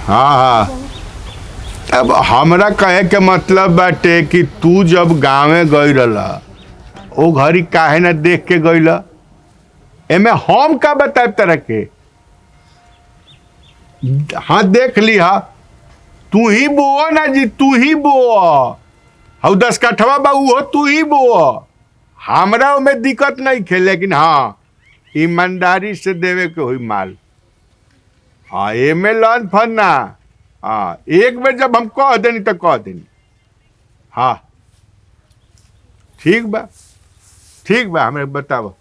हाँ हाँ। अब हमरा कहे के मतलब बाटे कि तू जब गाँवे गई रहा ओ घड़ी काहे ना देख के गई एमे हम का बताए तरह के। हाँ देख लिहा तू ही बोआ ना जी, तू ही बोआ हऊ 10 कट्ठवा बाबू हो, तू ही बोआ। हमरा में दिक्कत नहीं खे, लेकिन हाँ ईमानदारी से देवे के हुई माल। हाँ एमे लन फन ना। हाँ एक बेर जब हम कह देनी तो कह देनी। हाँ ठीक बा, ठीक बा, हमें बताओ।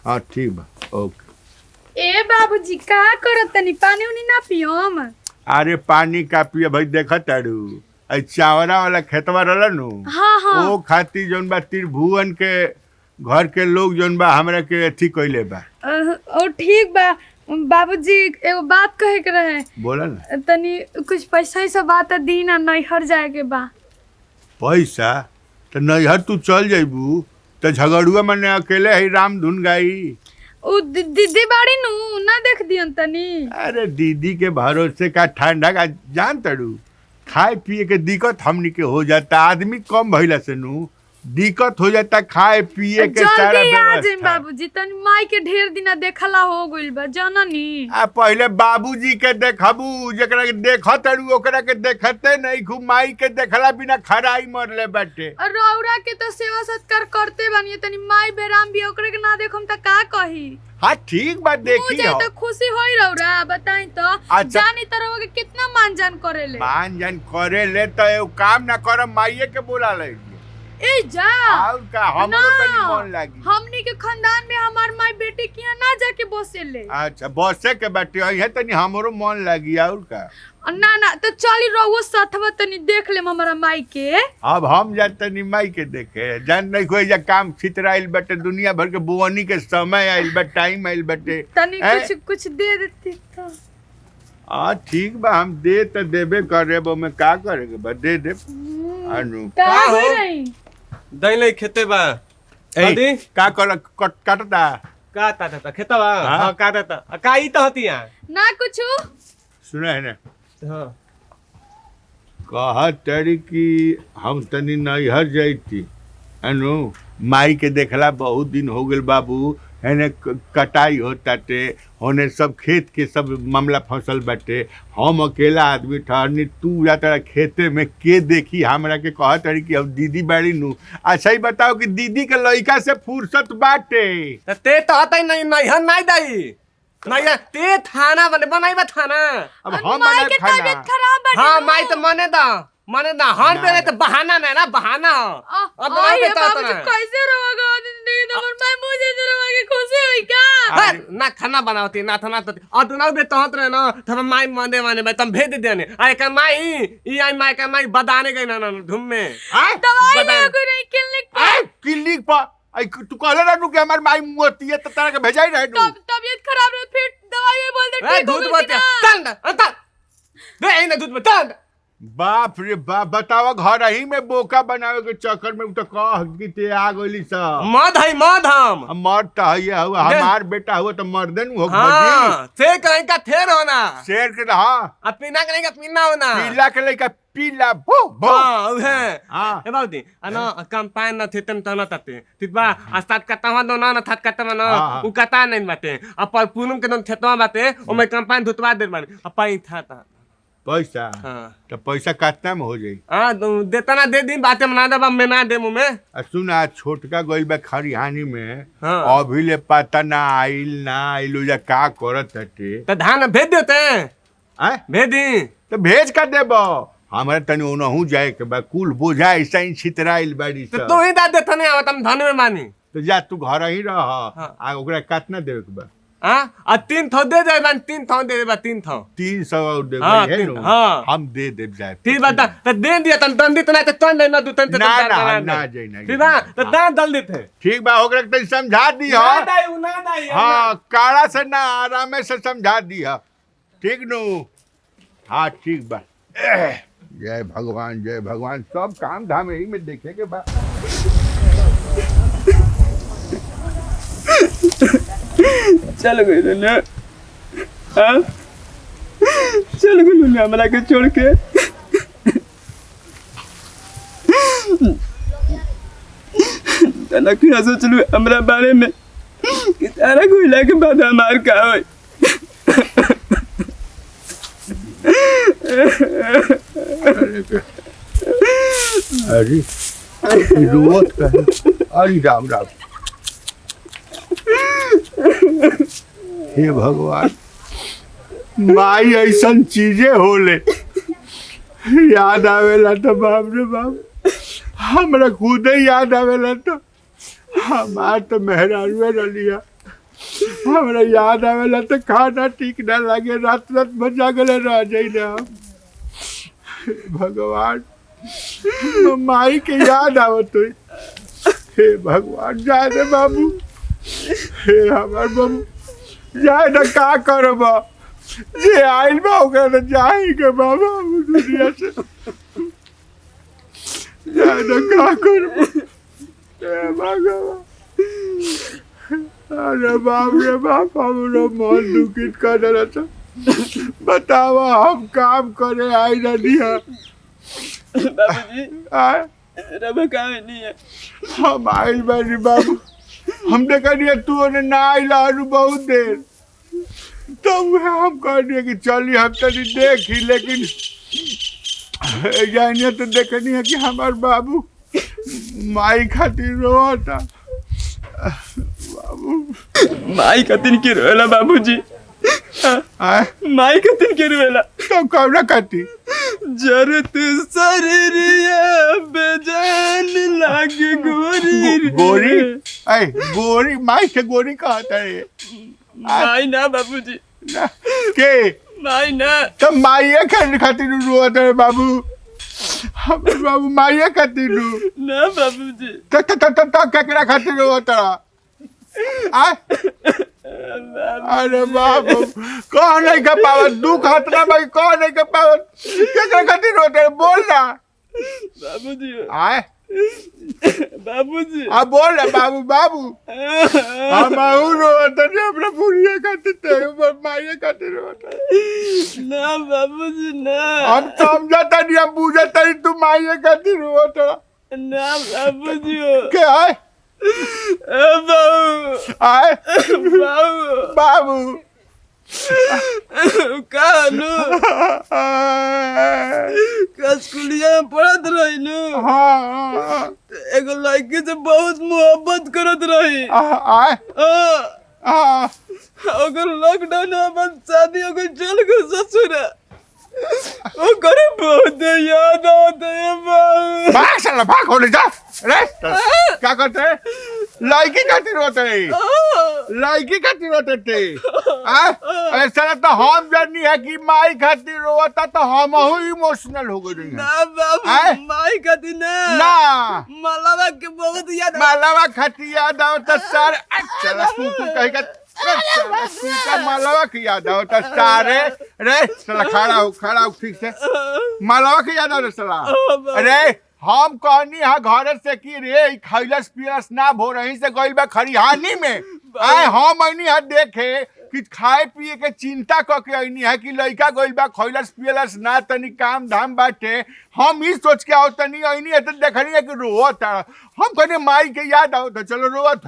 हाँ ठीक बा, ओके। ए बाबूजी का करत तनी, पानी उनी ना पियम? अरे पानी का पिए भाई, देखा तारू चावरा वाला खेतवा रहला नु। हाँ हाँ। ओ खाती जोन बा त्रिभुवन के घर के लोग जोन बा हमरा के अथी कइले बा। ओ ठीक बा बाबूजी, एगो बात कहे के रहे। बोला ना। तनी कुछ पैसा ही सब बात दी ना, नैहर जाए के बा। पैसा तो नैहर तू चल जाइबू तो झगड़ुआ मने अकेले ही राम धुन गाई। ओ दीदी बाड़ी नु ना देख दियन तनी। अरे दीदी के भरोसे का ठंडा का जान तड़ू, खाए पिए के दिक्कत हमनी के हो जाता। आदमी कम भइला से नु दिक्कत हो जाता खाए पिए के सारा जल्दी आ जाई व्यवस्था। बाबूजी, तनी माई के ढेर दिना देखला हो गइल बा जननी। आ पहले बाबूजी के देखबू, जकरा के देखत तड़ू ओकरा के देखते नहीं। खूब माई के देखला बिना खराई मरले बाटे। और रौरा के तो सेवा सत्कार करते बानी, तनी माई बेराम भी ओकरे के ना देखम त का कही। हाँ ठीक बात देखी मुझे हो। तो खुशी होई रौरा, बताई तो। अच्छा। जानी तो रौरा के कितना मान जान करेले। मान जान करे ले तो एगो काम ना करम, माईए के बुला ले। ए जा और का हमरो तनी मन लागी। हमनी के खानदान में हमार माई बेटी के यहाँ ना जाके बसेले। अच्छा बसे के बाटे है तनी हमरो मन लागी। और का ना ना तो चली रहुओ साथवा, तनी देख लेम हमारा माई के। अब हम जाते तनी माई के देखे। जान नहीं कोई जा काम छितराइल बाटे, दुनिया भर के बुवनी के समय आइल बा, टाइम आइल बाटे। तनी कुछ कुछ दे देती तो। हाँ ठीक बा, हम दे तो देबे करे, में का करेगे बा, दे दे। अनु का का हो हो? रही? दही नहीं खेते बा अदी ए, का कर काटता का ता खेता बा। हाँ? हां का ता का ई तो हतिया। ना कुछ। सुना है ना, हां कहा तरी कि हम तनी नैहर जाती अनु, माई के देखला बहुत दिन हो गए बाबू। हेने कटाई होता टे, होने सब खेत के सब मामला फसल बाटे। हम अकेला आदमी ठहरनी, तू जाता खेते में के देखी। हमरा के कहा तरी कि अब दीदी बाड़ी नु। अच्छा ही बताओ कि दीदी के लड़का से फुर्सत बाटे? त ते तो हतै नहीं नहीं हन नहीं दई नहीं ते थाना बने बनाइबा थाना। अब हम माई बनाए के खाना। तबीयत खराब बाटे। हां माई तो मने दा हन पे तो बहाना नहीं ना, बहाना हो। अब आई बनाइबे तो बाबूजी ना कैसे रोगा जिंदगी तो हमार माई मुझे रोगा के खुशी होई का? ना खाना बनावती ना थाना तो अदना बे तो हत रहे ना थम माई मंदे माने बे तम भेज देने। आय का माई ई आई माई का माई बदाने गई ना धूम में। दवाई ले कोई नहीं क्लिनिक पे। क्लिनिक पर आई तू कहले ना कि हमार माई मोती है तो तारा के भेजाई रहे नु। तबीयत खराब है, फिर दवाई बोल दे ए ठीक हो दूध गई बचा ना। तंड अंत दे इन दूध बचा। बाप रे बाप, बताओ घर ही में बोका बनावे के चक्कर में तो कह कि ते आ गइली सब। मद है मद हम। मर्द तो है हुआ, हमार बेटा हुआ तो मर्दन हो हां से कहीं का थेर होना शेर के हाँ। अब पीना कहीं का पीना होना। पीला के लइका पीला भो भो। हां उहे हाँ। ए बाबूजी अना कंपाइन न थेतन तना तते तिबा अस्तात कतवा दो ना थत कतवा ना हाँ। उ कता नहीं बाटे। अब पर पूनम के दन थेतवा बाटे ओ में कंपाइन धुतवा दे माने अब पाई था। पैसा हां तो पैसा कितना में हो जाई? हां देता ना दे दिन बातें मना दे मैं ना दे मुंह में। सुना छोटका गइल बा खरिहानी में। हाँ। अभी ले पता ना आइल जा का करत हटे। तो धान भेज देते हैं भेज दी तो भेज कर देबो। हमारे तनी ओनहु जाए के बा, कुल बोझा ऐसा ही छितराइल बाड़ी तो सब। तू ही दा देता नहीं आवत हम धन में मानी। तो जा तू घर ही रह। हाँ। आ ओकरा कितना देवे के बा? हां आ 3 थौ दे दे बन 3 थौ दे दे 3 थौ 300 और देवे हाँ, है तीन, नु। हाँ। हम दे देब जाए। ठीक बता तो दे दिया तन दंडित ना तो तन ना दू तन ना ना हम ना जाई ना। ठीक बा तो दान दल देते। ठीक बा, ओकरा के तनी समझा दी ना हो। दाई उ ना दाई। हाँ काड़ा से ना आराम से समझा दी हो। ठीक नु? हाँ ठीक बा। जय भगवान, सब काम धाम यही में देखे के बा। चल गई ना। हाँ चल गुलू ने हमरा के छोड़ के। तना क्या सोचलू हमरा बारे में कि तारा गुला के बाद हमार का होई। अरे रोवत कहे। अरे राम राम। हे भगवान, माई ऐसन चीजें होले याद आवेला तो बाप रे बाप, हमरा खुदे याद आवेला तो हमार तो मेहरारू रलिया। हमरा याद आवेला तो खाना ठीक ना लगे, रात रात भर जागले रह जाइले हम। भगवान, माई के याद आवत हो। हे भगवान, जाए दे बाबू, हे हमार बाबू जाए ना, का करब जे आइल बा ओकरा तो जाई के बाबा दुनिया से। जाए ना, का करब हे भगवान। अरे बाप रे बाप, हमरा मन दुखित कर देला था। बतावा हम काम करे आई रहिया। बाबूजी आए रबा का नहीं है। हम आइल बानी बाबू, हम देखिए तू ने ना आइला हनु बहुत देर, तो वह हम कहलिए कि चलिए हम तनी देखी, लेकिन जानिए तो देखनी है कि हमार बाबू माई खातिर रोता। बाबू माई कतिन के रोला बाबूजी। आए माई कतिन के रोला तो कौन कहती जरूरत शरीरिया बेजान लागे गोरी गोरी। ऐ गोरी, माई से गोरी कहता है माई ना बाबूजी, ना के माई ना। तो माइये खातिर रोता है बाबू। हमार बाबू माइये खातिर ना बाबूजी। तो केकरा खातिर रोता? अरे बाप, कौन नहीं कर पावत दुख हतना भाई, कौन नहीं कर पावत केकरा खातिर रोते बोल ना बाबूजी। आए बाबूजी अब बोल ना बाबू। बाबू हम रोता नहीं, अपना बुढ़िया खातिर ते माइये खातिर रोता। ना बाबूजी ना। हम समझता नहीं, हम बुझता नहीं तू माइये खातिर रोता। ना बाबूजी क्या है बाबू आए बाबू बाबू कानू स्कूलिया में पढ़त रही नु। हाँ एगो लड़की से बहुत मोहब्बत करत रही। आए अगर लॉकडाउन में अपन शादी हो गई, चल गए ससुर। ओकर बहुत याद आते है बाबू। भाग साला, भाग होने जा रे। क्या करते हैं? लड़की खातिर होते हैं, लड़की खातिर होते थे। अरे साला तो हम जानी है कि माई खातिर रोता, तो हम इमोशनल हो गए। ना बाबू, माई खातिर ना। ना मलावा के बहुत याद। मालावा खातिर याद आवता सारे। चला तू कहेगा मालावा की याद आवता सारे रे। साला खड़ा हो ठीक से। मालावा की याद आवता साला। अरे हम कहनी है घरे से कि रे खैलस पियलस ना भो रही से गइल बा खरिहानी में। आए हम ऐनी है देखे कि खाए पिए के चिंता क के ऐनी है कि लइका गइल बा खैलस पियलस ना, तनी काम धाम बाटे। हम ही सोच के आओ तनी ऐनी है तो देखनी है कि रोता। हम कहने माई के याद आओ तो चलो रोत।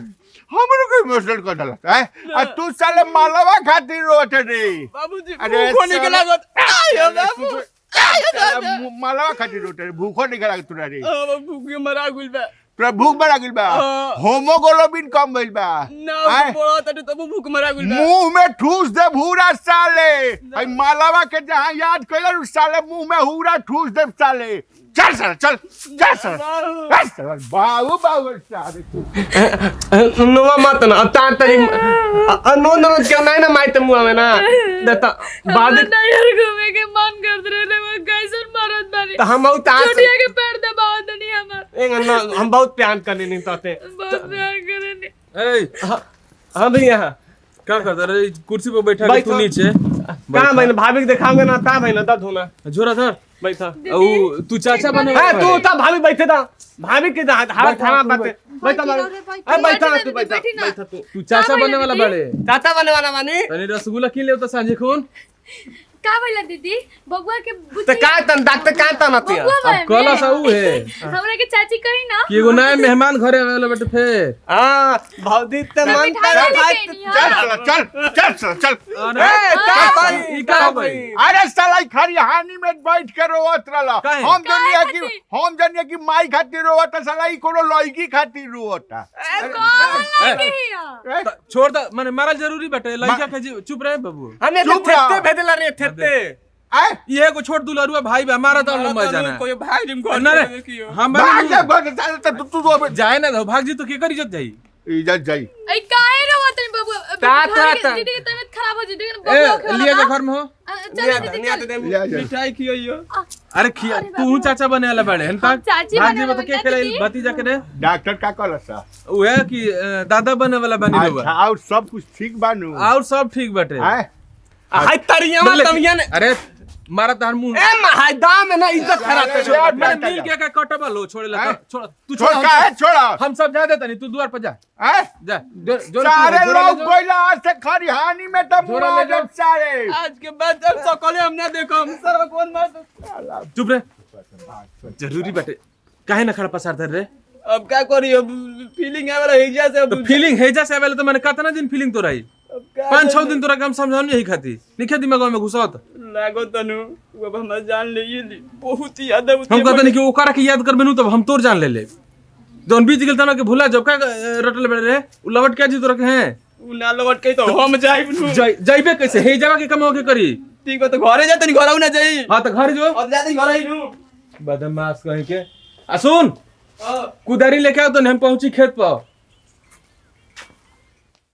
हमरो के इमोशनल कर दला है। आ तू साले मालवा खातिर रोते रे बाबूजी। अरे भूखो निकला गत। आयो बाबू, मालवा खातिर रोते रे, भूखो निकला तोरा रे। भूखे मरा गुल बा। तोरा भूख बड़ा गिल बा, होमोग्लोबिन कम भइल बा। ना बोला त तब भूख मरा गुल बा। मुंह में ठूस दे भूरा साले। भाई मालवा के जहां याद कइला उ साले मुंह में हुरा ठूस दे साले। चल साला चल जा साला। बाबू बाबू साले नोवा मत ना ता तरी नो नो क्या नहीं ना माइते मुआ में ना देता बाद ना यार घूमे के मन कर रहे वो कैसन मारत बानी। तो हम बहुत छोटिया के पैर दबाव दनी हमार। हम बहुत प्यार करने नहीं ताते। बहुत प्यार करनी। ए हां भैया क्या करता रे? कुर्सी पे बैठा के तू नीचे कहां भाई भाभी के दिखाओगे ना ता भाई ना दर्द होना झोरा धर। बैठा। औ तू चाचा बने है तू ता भाभी बैठे था, भाभी के हाथ थाना बाते बैठा। अरे बैठा तू बैठा बैठा तू तू चाचा बनने वाला बड़े। चाचा बने वाला मानी तनी रसगुल्ला किन ले तो सांझे खून का बोला दीदी बबुआ के तो का तन डॉक्टर का तन अतिया अब कला सा ऊ है हमरा के चाची कही ना कि एगो नया मेहमान घरे आवेला बेटे फेर हां भौजी त मन चल ए का भाई ई का भाई अरे साला खरिहानी में बैठ के रोवत रहला हम जनिया की माई खातिर रोवत साला ई कोनो लड़की खातिर रोवता छोड़ द माने मारल जरूरी बेटे लइका के चुप रहे बाबू हमें तो थेते भेदला रे थेते ये को छोड़ दुलरुआ भाई बे हमारा तो मजा ना कोई भाई जिम को ना हम तू जाए ना भाग जी तो के कर इज्जत जाई इज्जत जाई ए काहे रोवत नहीं बबुआ दीदी की तबीयत खराब हो जदी बबुआ लिए के घर में हो निया दे मिठाई खियो अरे खिया तू चाचा बने वाला बड़े हन तक चाची भाग बने जी बता के खेले भतीजा के रे डॉक्टर का कहलसा उ है कि दादा बने वाला बनी अच्छा और सब कुछ ठीक बानू और सब ठीक बटे हैं हाय तरिया में तमिया ने अरे मारा तार मुंह ए महादा में ना इज्जत खराब कर मैं मिल के का कटबा लो छोड़े ला छोड़ तू छोड़ का है छोड़ा हम सब जा देता नहीं तू द्वार पर जा हैं जा जो सारे लोग कोयला से खरिहानी में तब मुराद सारे आज के बाद जब सकले हमने देखो हम सर कौन मार चुप रे जरूरी बटे काहे ना खड़ा पसार धर रे अब क्या करी अब फीलिंग है वाला हेजा से तो फीलिंग हेजा से आवेला तो मैंने कितना दिन फीलिंग तो रही 5-6 दिन तोरा काम समझाऊं यही खाती निखे दिमाग में घुसत लागो तनु अब हम जान ले ये बहुत ही याद है हम कहते नहीं कि ओकरा के याद करबे नु तब हम तोर जान ले ले जोन बीत गेल तना के भूला जब का रटले बड़े रे उ लवट के जी तोरा के हैं उ ना लवट के तो हम जाइब नु जाइबे कैसे हे जगह के कमाओ के करी ठीक है तो घरे जा तनी घरऊ ना जाई हां तो घर जो अब जाते घर ही नु बदमाश कहीं के आ सुन कुदारी लेके आओ तो हम पहुंची खेत पर